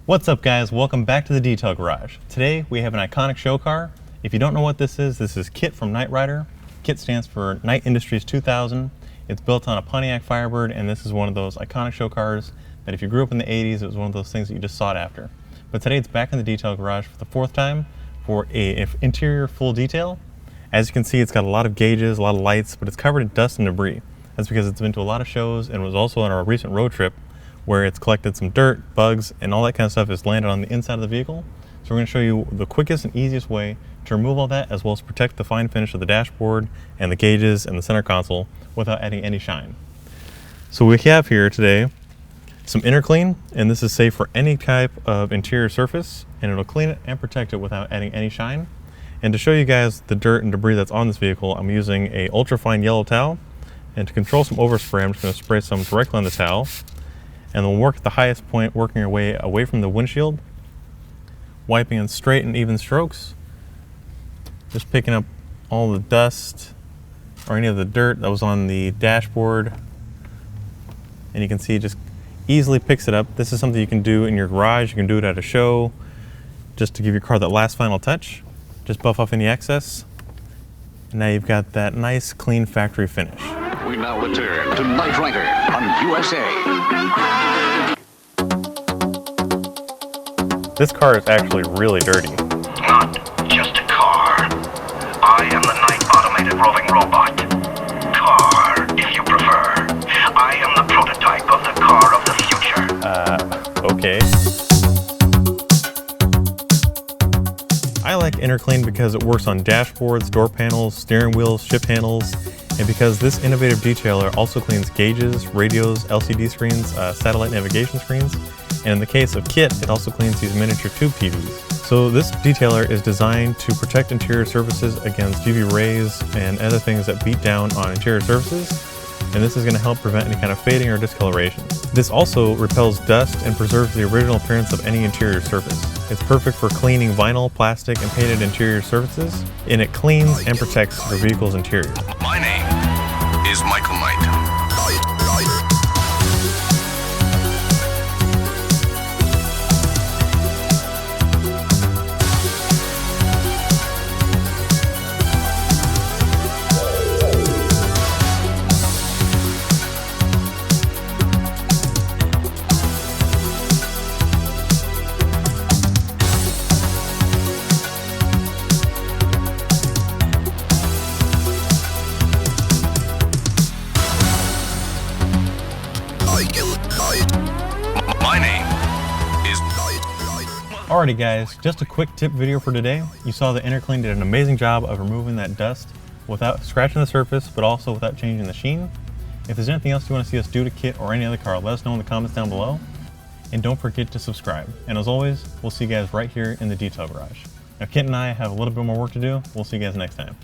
What's up guys, welcome back to the Detail Garage. Today we have an iconic show car. If you don't know what this is KITT from Knight Rider. KITT stands for Knight Industries 2000. It's built on a Pontiac Firebird, and this is one of those iconic show cars that if you grew up in the 80s, it was one of those things that you just sought after. But today it's back in the Detail Garage for the fourth time for an interior full detail. As you can see, it's got a lot of gauges, a lot of lights, but it's covered in dust and debris. That's because it's been to a lot of shows and was also on our recent road trip where it's collected some dirt, bugs, and all that kind of stuff is landed on the inside of the vehicle. So we're going to show you the quickest and easiest way to remove all that, as well as protect the fine finish of the dashboard and the gauges and the center console without adding any shine. So we have here today some Innerclean, and this is safe for any type of interior surface, and it'll clean it and protect it without adding any shine. And to show you guys the dirt and debris that's on this vehicle, I'm using a ultra-fine yellow towel, and to control some overspray, I'm just going to spray some directly on the towel. And then we'll work at the highest point, working our way away from the windshield, wiping in straight and even strokes, just picking up all the dust or any of the dirt that was on the dashboard. And you can see it just easily picks it up. This is something you can do in your garage, you can do it at a show, just to give your car that last final touch. Just buff off any excess, and now you've got that nice clean factory finish. We now return to Knight Rider on USA. This car is actually really dirty. Not just a car. I am the Knight Automated Roving Robot. Car, if you prefer. I am the prototype of the car of the future. Okay. I like Innerclean because it works on dashboards, door panels, steering wheels, ship handles, and because this innovative detailer also cleans gauges, radios, LCD screens, satellite navigation screens, and in the case of KITT, it also cleans these miniature tube TVs. So this detailer is designed to protect interior surfaces against UV rays and other things that beat down on interior surfaces, and this is going to help prevent any kind of fading or discoloration. This also repels dust and preserves the original appearance of any interior surface. It's perfect for cleaning vinyl, plastic, and painted interior surfaces, and it cleans and protects your vehicle's interior. My name is Michael Knight. My name is Alrighty guys, just a quick tip video for today. You saw the Innerclean did an amazing job of removing that dust without scratching the surface, but also without changing the sheen. If there's anything else you want to see us do to KITT or any other car, let us know in the comments down below. And don't forget to subscribe. And as always, we'll see you guys right here in the Detail Garage. Now KITT and I have a little bit more work to do. We'll see you guys next time.